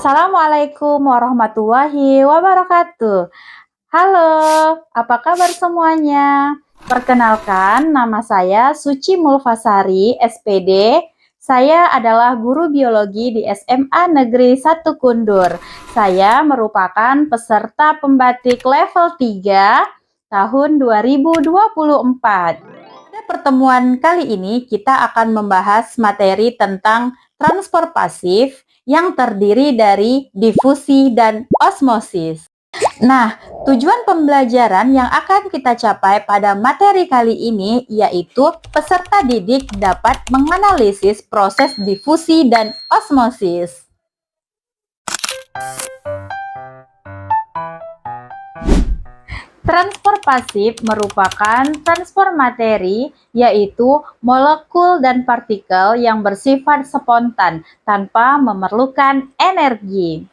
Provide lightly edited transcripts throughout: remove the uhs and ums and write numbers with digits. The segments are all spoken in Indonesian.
Assalamualaikum warahmatullahi wabarakatuh. Halo, apa kabar semuanya? Perkenalkan, nama saya Suci Mulfasari, SPD. Saya adalah guru biologi di SMA Negeri 1 Kundur. Saya merupakan peserta pembatik level 3 tahun 2024. Pada pertemuan kali ini, kita akan membahas materi tentang transport pasif yang terdiri dari difusi dan osmosis. Nah, tujuan pembelajaran yang akan kita capai pada materi kali ini yaitu peserta didik dapat menganalisis proses difusi dan osmosis. Transport pasif merupakan transfer materi, yaitu molekul dan partikel yang bersifat spontan tanpa memerlukan energi.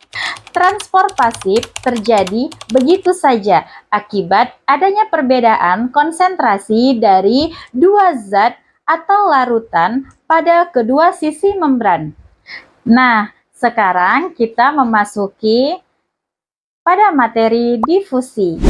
Transport pasif terjadi begitu saja akibat adanya perbedaan konsentrasi dari dua zat atau larutan pada kedua sisi membran. Nah, sekarang kita memasuki pada materi difusi,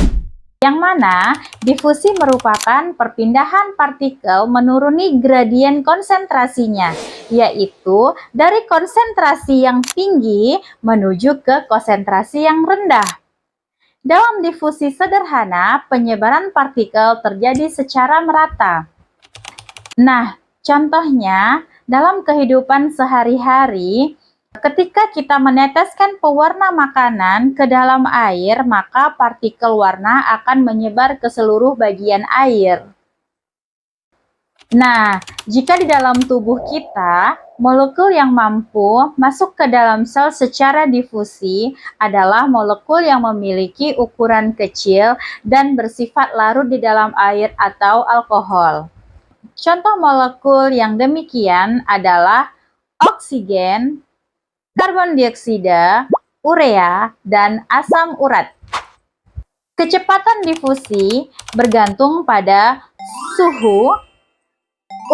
yang mana difusi merupakan perpindahan partikel menuruni gradien konsentrasinya, yaitu dari konsentrasi yang tinggi menuju ke konsentrasi yang rendah. Dalam difusi sederhana, penyebaran partikel terjadi secara merata. Nah, contohnya dalam kehidupan sehari-hari, ketika kita meneteskan pewarna makanan ke dalam air, maka partikel warna akan menyebar ke seluruh bagian air. Nah, jika di dalam tubuh kita, molekul yang mampu masuk ke dalam sel secara difusi adalah molekul yang memiliki ukuran kecil dan bersifat larut di dalam air atau alkohol. Contoh molekul yang demikian adalah oksigen, karbon dioksida, urea, dan asam urat. Kecepatan difusi bergantung pada suhu,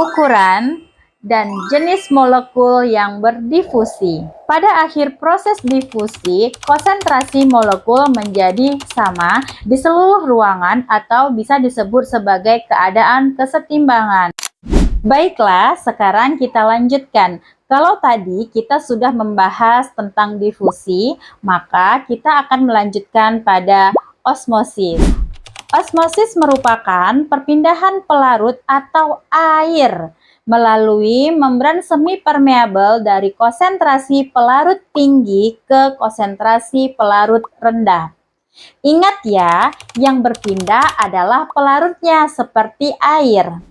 ukuran, dan jenis molekul yang berdifusi. Pada akhir proses difusi, konsentrasi molekul menjadi sama di seluruh ruangan atau bisa disebut sebagai keadaan kesetimbangan. Baiklah, sekarang kita lanjutkan. Kalau tadi kita sudah membahas tentang difusi, maka kita akan melanjutkan pada osmosis. Osmosis merupakan perpindahan pelarut atau air melalui membran semi-permeabel dari konsentrasi pelarut tinggi ke konsentrasi pelarut rendah. Ingat ya, yang berpindah adalah pelarutnya seperti air.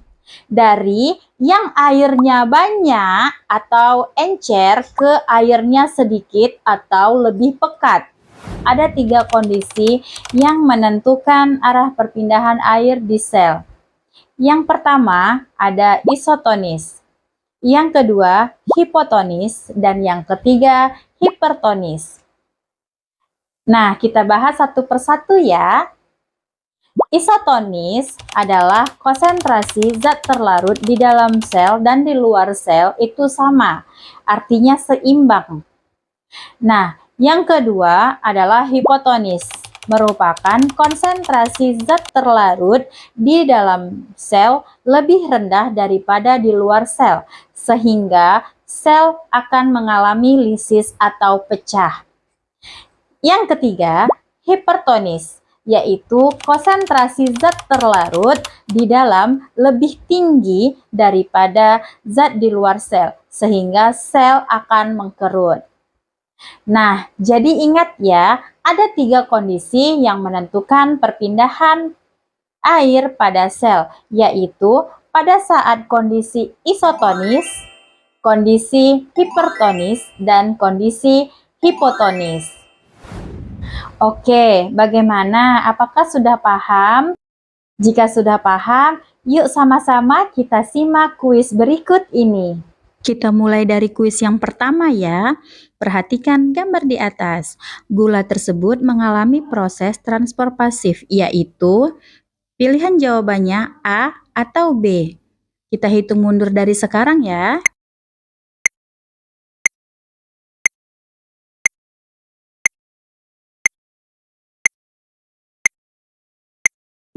Dari yang airnya banyak atau encer ke airnya sedikit atau lebih pekat. Ada 3 kondisi yang menentukan arah perpindahan air di sel. Yang pertama ada isotonis, yang kedua hipotonis, dan yang ketiga hipertonis. Nah, kita bahas satu persatu ya. Isotonis adalah konsentrasi zat terlarut di dalam sel dan di luar sel itu sama, artinya seimbang. Nah, yang kedua adalah hipotonis, merupakan konsentrasi zat terlarut di dalam sel lebih rendah daripada di luar sel, sehingga sel akan mengalami lisis atau pecah. Yang ketiga, hipertonis, yaitu konsentrasi zat terlarut di dalam lebih tinggi daripada zat di luar sel, sehingga sel akan mengkerut. Nah, jadi ingat ya, ada 3 kondisi yang menentukan perpindahan air pada sel, yaitu pada saat kondisi isotonis, kondisi hipertonis, dan kondisi hipotonis. Oke, bagaimana? Apakah sudah paham? Jika sudah paham, yuk sama-sama kita simak kuis berikut ini. Kita mulai dari kuis yang pertama ya. Perhatikan gambar di atas. Gula tersebut mengalami proses transfer pasif, yaitu pilihan jawabannya A atau B. Kita hitung mundur dari sekarang ya.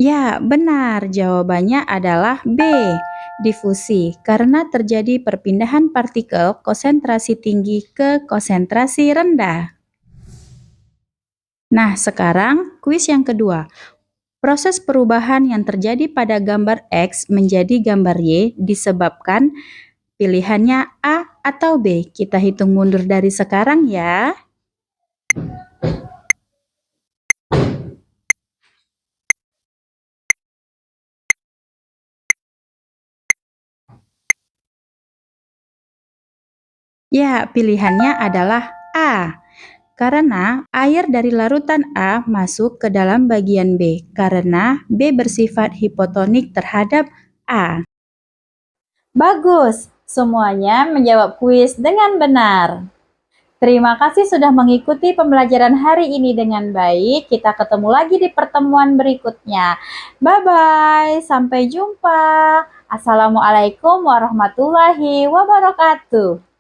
Ya, benar. Jawabannya adalah B, difusi, karena terjadi perpindahan partikel konsentrasi tinggi ke konsentrasi rendah. Nah, sekarang kuis yang kedua. Proses perubahan yang terjadi pada gambar X menjadi gambar Y disebabkan pilihannya A atau B. Kita hitung mundur dari sekarang ya. Ya, pilihannya adalah A. Karena air dari larutan A masuk ke dalam bagian B, karena B bersifat hipotonik terhadap A. Bagus, semuanya menjawab kuis dengan benar. Terima kasih sudah mengikuti pembelajaran hari ini dengan baik. Kita ketemu lagi di pertemuan berikutnya. Bye-bye, sampai jumpa. Assalamualaikum warahmatullahi wabarakatuh.